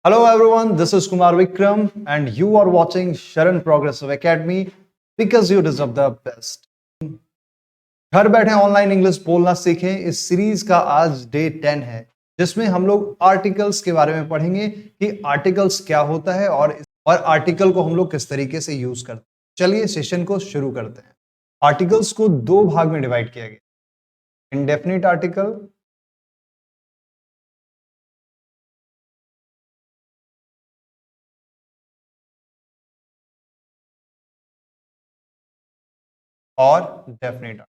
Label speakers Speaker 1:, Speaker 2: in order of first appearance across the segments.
Speaker 1: Hello everyone, this is Kumar Vikram and you are watching Sharan Progressive Academy because you deserve the best. घर बैठे online English बोलना सीखें। इस series का आज डे 10 है जिसमें हम लोग आर्टिकल्स के बारे में पढ़ेंगे कि आर्टिकल्स क्या होता है और आर्टिकल को हम लोग किस तरीके से यूज करते हैं। चलिए सेशन को शुरू करते हैं। आर्टिकल्स को दो भाग में डिवाइड किया गया, इंडेफिनिट आर्टिकल और डेफिनिट।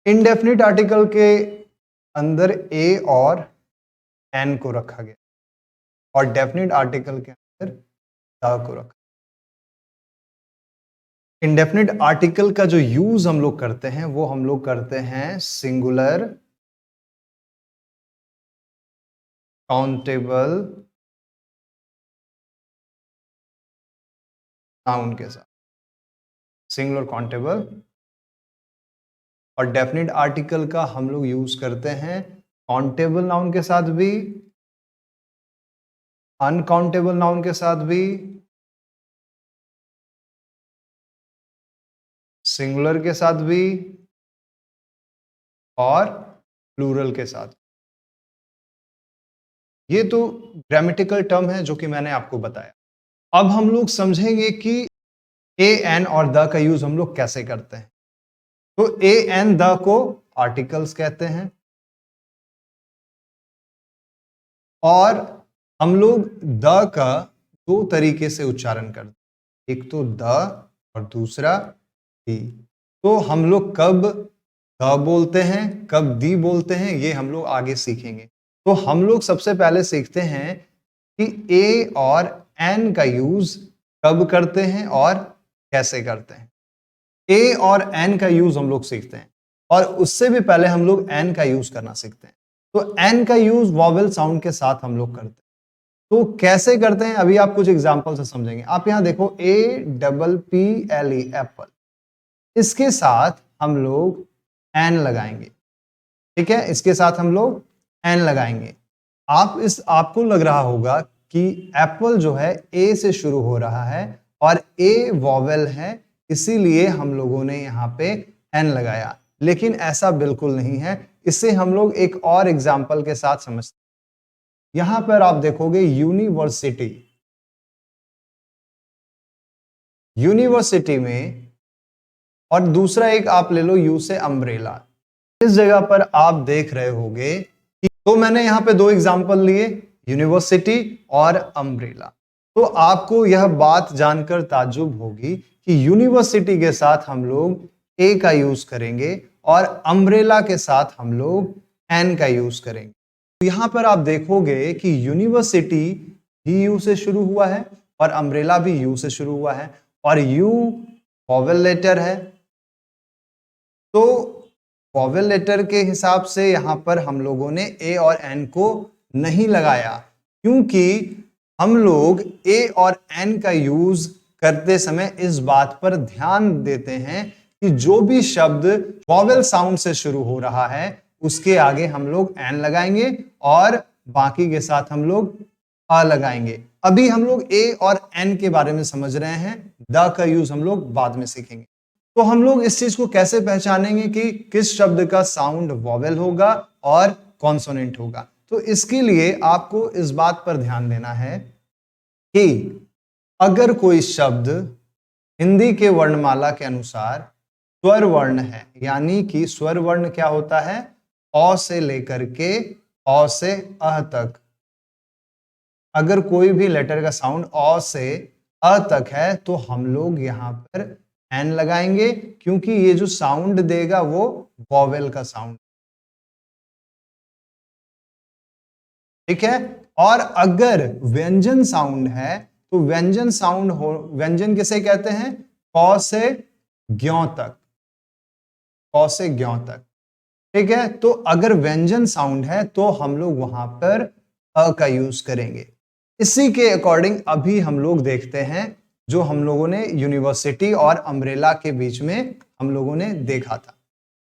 Speaker 1: इंडेफिनिट आर्टिकल के अंदर ए और एन को रखा गया और डेफिनिट आर्टिकल के अंदर द को रखा। इंडेफिनिट आर्टिकल का जो यूज हम लोग करते हैं वो हम लोग करते हैं सिंगुलर, काउंटेबल नाउन के साथ, सिंगुलर काउंटेबल। और डेफिनिट आर्टिकल का हम लोग यूज करते हैं काउंटेबल नाउन के साथ भी, अनकाउंटेबल नाउन के साथ भी, सिंगुलर के साथ भी और प्लूरल के साथ। ये तो ग्रामेटिकल टर्म है जो कि मैंने आपको बताया। अब हम लोग समझेंगे कि ए एन और द का यूज हम लोग कैसे करते हैं। तो ए एन द को आर्टिकल्स कहते हैं और हम लोग द का दो तरीके से उच्चारण करते हैं, एक तो द और दूसरा दी। तो हम लोग कब द बोलते हैं, कब दी बोलते हैं, ये हम लोग आगे सीखेंगे। तो हम लोग सबसे पहले सीखते हैं कि ए और एन का यूज कब करते हैं और कैसे करते हैं। ए और एन का यूज हम लोग सीखते हैं और उससे भी पहले हम लोग एन का यूज करना सीखते हैं। तो एन का यूज वॉवेल साउंड के साथ हम लोग करते हैं। तो कैसे करते हैं अभी आप कुछ एग्जांपल से समझेंगे। आप यहां देखो APPLE एप्पल, इसके साथ हम लोग एन लगाएंगे, ठीक है, इसके साथ हम लोग एन लगाएंगे। आपको लग रहा होगा कि एप्पल जो है ए से शुरू हो रहा है और ए वॉवेल है, इसीलिए हम लोगों ने यहाँ पे एन लगाया, लेकिन ऐसा बिल्कुल नहीं है। इसे हम लोग एक और एग्जाम्पल के साथ समझते हैं। यहां पर आप देखोगे यूनिवर्सिटी, यूनिवर्सिटी में, और दूसरा एक आप ले लो यू से अम्ब्रेला। इस जगह पर आप देख रहे होंगे कि तो मैंने यहां पे दो एग्जाम्पल लिए, यूनिवर्सिटी और अम्ब्रेला। तो आपको यह बात जानकर ताज्जुब होगी कि यूनिवर्सिटी के साथ हम लोग ए का यूज करेंगे और अम्ब्रेला के साथ हम लोग एन का यूज करेंगे। तो यहां पर आप देखोगे कि यूनिवर्सिटी भी यू से शुरू हुआ है और अम्ब्रेला भी यू से शुरू हुआ है और यू वॉवेल लेटर है। तो वॉवेल लेटर के हिसाब से यहां पर हम लोगों ने ए और एन को नहीं लगाया, क्योंकि हम लोग ए और एन का यूज करते समय इस बात पर ध्यान देते हैं कि जो भी शब्द वॉवेल साउंड से शुरू हो रहा है उसके आगे हम लोग एन लगाएंगे और बाकी के साथ हम लोग अ लगाएंगे। अभी हम लोग ए और एन के बारे में समझ रहे हैं, द का यूज हम लोग बाद में सीखेंगे। तो हम लोग इस चीज को कैसे पहचानेंगे कि किस शब्द का साउंड वॉवेल होगा और कॉन्सोनेंट होगा। तो इसके लिए आपको इस बात पर ध्यान देना है कि अगर कोई शब्द हिंदी के वर्णमाला के अनुसार स्वर वर्ण है, यानी कि स्वर वर्ण क्या होता है, अ से लेकर के अ से अ तक, अगर कोई भी लेटर का साउंड अ से अ तक है तो हम लोग यहां पर एन लगाएंगे, क्योंकि ये जो साउंड देगा वो वॉवेल का साउंड, ठीक है। और अगर व्यंजन साउंड है तो व्यंजन साउंड हो, व्यंजन किसे कहते हैं, क से ज्ञ तक, क से ज्ञ तक, ठीक है। तो अगर व्यंजन साउंड है तो हम लोग वहां पर अ का यूज करेंगे। इसी के अकॉर्डिंग अभी हम लोग देखते हैं जो हम लोगों ने यूनिवर्सिटी और अम्ब्रेला के बीच में हम लोगों ने देखा था।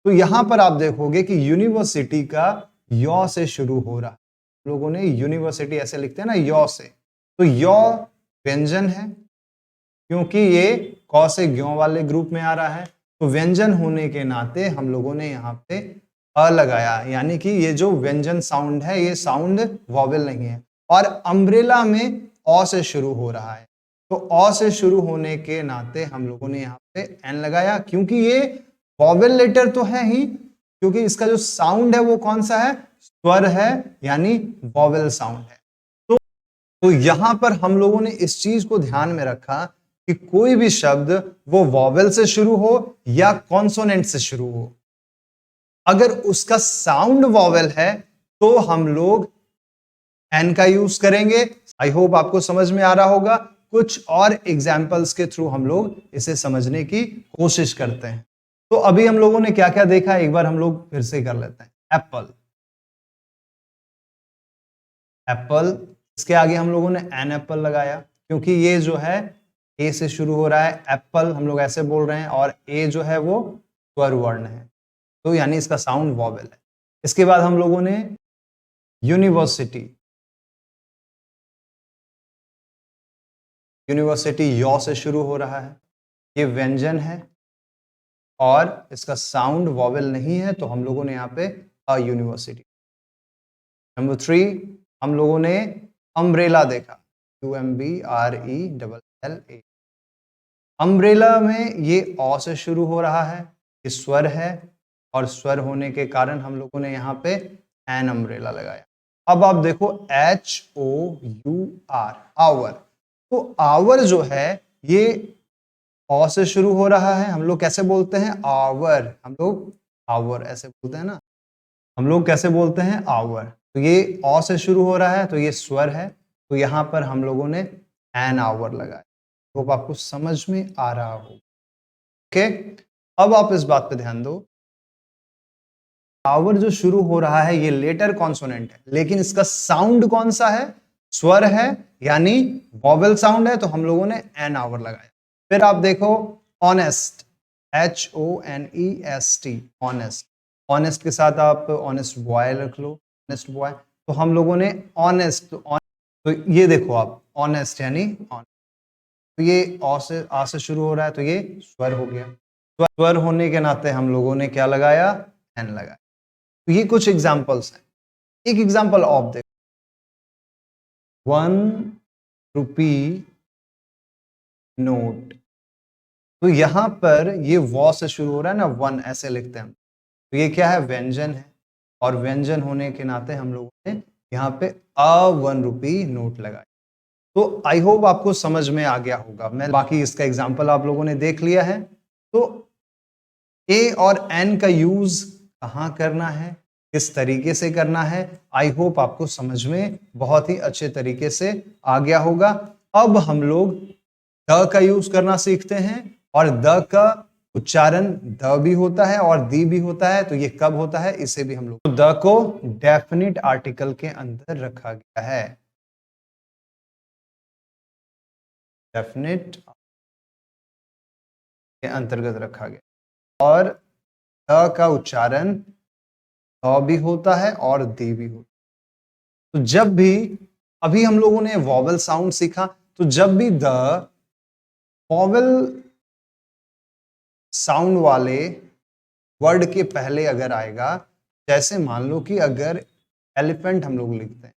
Speaker 1: तो यहां पर आप देखोगे कि यूनिवर्सिटी का यौ से शुरू हो रहा है। लोगों ने यूनिवर्सिटी ऐसे लिखते हैं ना, यौ से, तो यौ व्यंजन है क्योंकि ये कौ से ग्यों वाले ग्रुप में आ रहा है। तो व्यंजन होने के नाते हम लोगों ने यहाँ पे अ लगाया, यानी कि ये जो व्यंजन साउंड है ये साउंड वॉवेल नहीं है। और अम्ब्रेला में अ से शुरू हो रहा है, तो अ से शुरू होने के नाते हम लोगों ने यहाँ पे एन लगाया, क्योंकि ये वॉवेल लेटर तो है ही, क्योंकि इसका जो साउंड है वो कौन सा है, स्वर है, यानी वॉवेल साउंड है। तो यहां पर हम लोगों ने इस चीज को ध्यान में रखा कि कोई भी शब्द वो वॉवेल से शुरू हो या कॉन्सोनेंट से शुरू हो, अगर उसका साउंड वॉवेल है तो हम लोग एन का यूज करेंगे। आई होप आपको समझ में आ रहा होगा। कुछ और एग्जाम्पल्स के थ्रू हम लोग इसे समझने की कोशिश करते हैं। तो अभी हम लोगों ने क्या क्या देखा, एक बार हम लोग फिर से कर लेते हैं। एप्पल, एप्पल, इसके आगे हम लोगों ने एन एप्पल लगाया, क्योंकि ये जो है ए से शुरू हो रहा है, एप्पल हम लोग ऐसे बोल रहे हैं, और ए जो है वो स्वर वर्ण है, तो यानी इसका साउंड वॉवेल है। इसके बाद हम लोगों ने यूनिवर्सिटी, यूनिवर्सिटी यौ से शुरू हो रहा है, ये व्यंजन है और इसका साउंड वॉवेल नहीं है, तो हम लोगों ने यहाँ पे अ यूनिवर्सिटी। नंबर 3 हम लोगों ने अम्ब्रेला देखा, UMBRELLA। अम्ब्रेला में ये अ से शुरू हो रहा है, ये स्वर है, और स्वर होने के कारण हम लोगों ने यहाँ पे एन अम्ब्रेला लगाया। अब आप देखो HOUR, आवर, तो आवर जो है ये अ से शुरू हो रहा है। हम लोग कैसे बोलते हैं, आवर, हम लोग आवर ऐसे बोलते हैं ना, हम लोग कैसे बोलते हैं, आवर। तो ये अ से शुरू हो रहा है, तो ये स्वर है, तो यहां पर हम लोगों ने एन आवर लगाया। तो आपको समझ में आ रहा हो, ओके। अब आप इस बात पे ध्यान दो, आवर जो शुरू हो रहा है ये लेटर कॉन्सोनेंट है, लेकिन इसका साउंड कौन सा है, स्वर है, यानी वॉवेल साउंड है, तो हम लोगों ने एन आवर लगाया। फिर आप देखो ऑनेस्ट, HONEST, ऑनेस्ट, ऑनेस्ट के साथ आप ऑनेस्ट बॉय रख लो, ऑनेस्ट बॉय। तो हम लोगों ने ऑनेस्ट, तो ये देखो आप ऑनेस्ट यानी ऑन, तो ये आ से शुरू हो रहा है, तो ये स्वर हो गया। स्वर होने के नाते हम लोगों ने क्या लगाया, एन लगाया। तो ये कुछ एग्जांपल्स हैं। एक एग्जांपल ऑफ देखो, 1 रुपी नोट, तो यहां पर ये वॉ से शुरू हो रहा है ना, वन ऐसे लिखते हैं हम, तो ये क्या है, व्यंजन है, और व्यंजन होने के नाते हम लोगों ने यहाँ पे ₹1 नोट लगाया। तो आई होप आपको समझ में आ गया होगा। मैं बाकी इसका एग्जांपल आप लोगों ने देख लिया है। तो ए और एन का यूज कहाँ करना है, किस तरीके से करना है, आई होप आपको समझ में बहुत ही अच्छे तरीके से आ गया होगा। अब हम लोग द का यूज करना सीखते हैं, और द का उच्चारण द भी होता है और दी भी होता है। तो ये कब होता है, इसे भी हम लोग, तो द को डेफिनेट आर्टिकल के अंदर रखा गया है, डेफिनेट के अंतर्गत रखा गया, और द का उच्चारण द भी होता है और दी भी होता है। तो जब भी, अभी हम लोगों ने वॉवेल साउंड सीखा, तो जब भी द वॉवेल साउंड वाले वर्ड के पहले अगर आएगा, जैसे मान लो कि अगर एलिफेंट हम लोग लिखते हैं,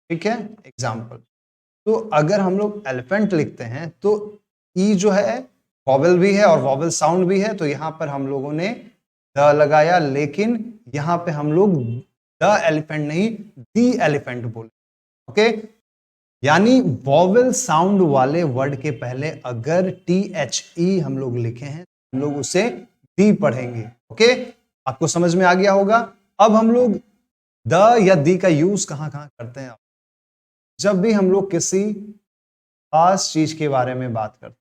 Speaker 1: ठीक है, एग्जाम्पल, तो अगर हम लोग एलिफेंट लिखते हैं तो ई जो है वॉवेल भी है और वॉवेल साउंड भी है, तो यहां पर हम लोगों ने द लगाया, लेकिन यहां पे हम लोग द एलिफेंट नहीं, दी एलिफेंट बोले, ओके। यानी वॉवेल साउंड वाले वर्ड के पहले अगर THE हम लोग लिखे हैं, हम लोग उसे दी पढ़ेंगे, ओके। आपको समझ में आ गया होगा। अब हम लोग द या दी का यूज कहां कहां करते हैं, जब भी हम लोग किसी खास चीज के बारे में बात करते हैं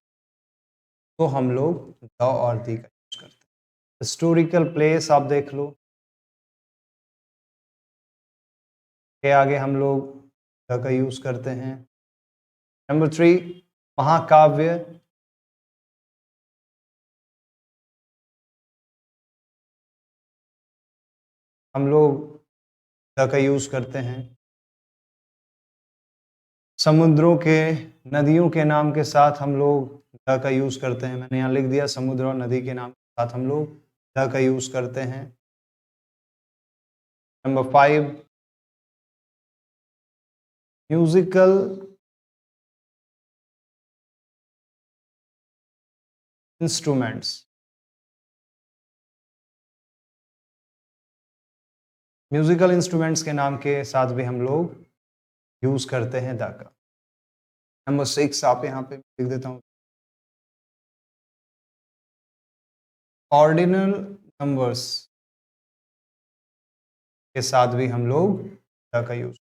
Speaker 1: तो हम लोग द और दी का यूज करते हैं। हिस्टोरिकल प्लेस आप देख लो, के आगे हम लोग द का यूज करते हैं। नंबर 3 महाकाव्य, हम लोग द का यूज करते हैं। समुद्रों के, नदियों के नाम के साथ हम लोग द का यूज करते हैं। मैंने यहाँ लिख दिया, समुद्र और नदी के नाम के साथ हम लोग द का यूज करते हैं। Number 5, musical instruments. Musical instruments के नाम के साथ भी हम लोग यूज करते हैं द का। नंबर 6 आप यहाँ पे लिख देता हूँ, ऑर्डिनल नंबर्स के साथ भी हम लोग द का यूज।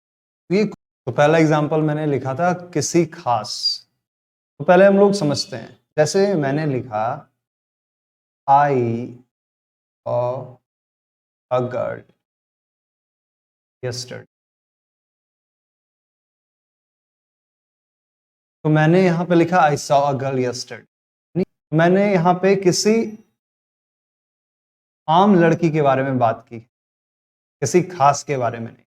Speaker 1: ये तो पहला एग्जांपल मैंने लिखा था किसी खास। तो पहले हम लोग समझते हैं। जैसे मैंने लिखा आई अ गर्ल यस्टरडे, तो मैंने यहां पे लिखा I saw a girl yesterday. मैंने यहां पे किसी आम लड़की के बारे में बात की, किसी खास के बारे में नहीं।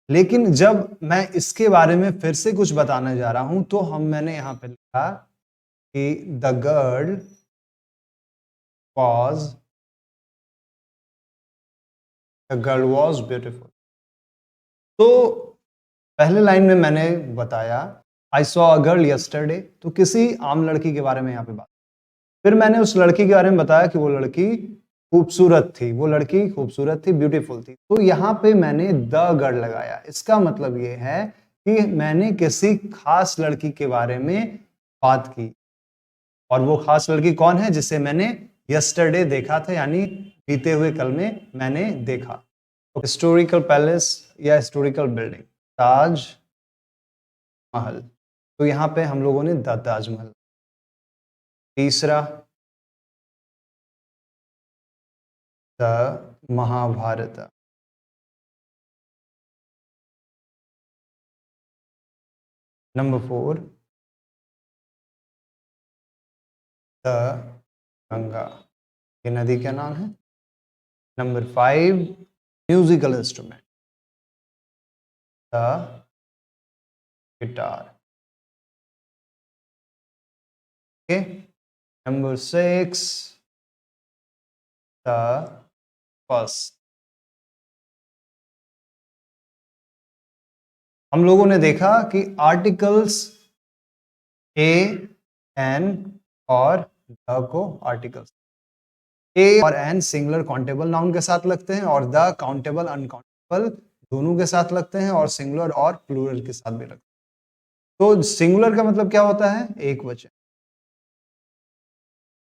Speaker 1: लेकिन जब मैं इसके बारे में फिर से कुछ बताने जा रहा हूं तो मैंने यहां पे लिखा कि द गर्ल वॉज ब्यूटिफुल। तो पहले लाइन में मैंने बताया I saw a girl yesterday, तो किसी आम लड़की के बारे में यहाँ पे बात। फिर मैंने उस लड़की के बारे में बताया कि वो लड़की खूबसूरत थी, वो लड़की खूबसूरत थी, ब्यूटीफुल थी। तो यहाँ पे मैंने द गर्ल लगाया। इसका मतलब ये है कि मैंने किसी खास लड़की के बारे में बात की, और वो खास लड़की कौन है, जिसे मैंने यस्टरडे देखा था, यानी बीते हुए कल में मैंने देखा। हिस्टोरिकल पैलेस या हिस्टोरिकल बिल्डिंग, ताज महल। तो यहां पे हम लोगों ने द ताजमहल। तीसरा, the Mahabharat. Number 4, the Ganga, ये नदी का नाम है। Number 5, musical instrument, the guitar. Okay, number 6, the first. हम लोगों ने देखा कि आर्टिकल्स ए, एन और द को आर्टिकल्स ए और एन सिंगुलर काउंटेबल नाउन के साथ लगते हैं, और द काउंटेबल अनकाउंटेबल दोनों के साथ लगते हैं, और सिंगुलर और प्लूरल के साथ भी लगते हैं। तो सिंगुलर का मतलब क्या होता है, एक वचन,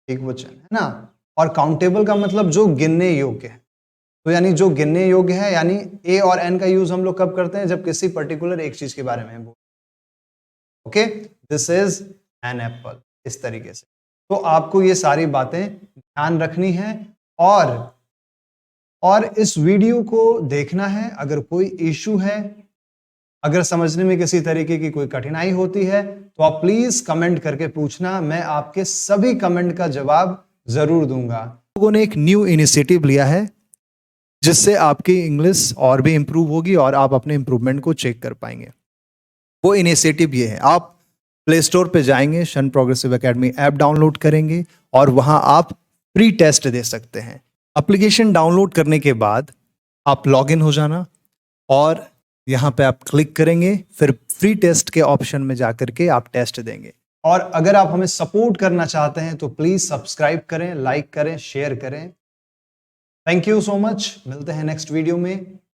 Speaker 1: एक वचन है ना। और काउंटेबल का मतलब जो गिनने योग्य है। तो यानी जो गिनने योग्य है, यानी ए और एन का यूज हम लोग कब करते हैं, जब किसी पर्टिकुलर एक चीज के बारे में बोल। Okay, this is an apple, इस तरीके से। तो आपको ये सारी बातें ध्यान रखनी है, और इस वीडियो को देखना है। अगर कोई इशू है, अगर समझने में किसी तरीके की कोई कठिनाई होती है, तो आप प्लीज कमेंट करके पूछना। मैं आपके सभी कमेंट का जवाब जरूर दूंगा। लोगों ने एक न्यू इनिशिएटिव लिया है, जिससे आपकी इंग्लिश और भी इंप्रूव होगी और आप अपने इंप्रूवमेंट को चेक कर पाएंगे। वो इनिशिएटिव ये है, आप प्ले स्टोर पे जाएंगे, शन प्रोग्रेसिव एकेडमी ऐप डाउनलोड करेंगे, और वहां आप प्री टेस्ट दे सकते हैं। एप्लीकेशन डाउनलोड करने के बाद आप लॉगिन हो जाना, और यहाँ पे आप क्लिक करेंगे, फिर फ्री टेस्ट के ऑप्शन में जाकर के आप टेस्ट देंगे। और अगर आप हमें सपोर्ट करना चाहते हैं तो प्लीज सब्सक्राइब करें, लाइक करें, शेयर करें। Thank you so much. मिलते हैं नेक्स्ट वीडियो में।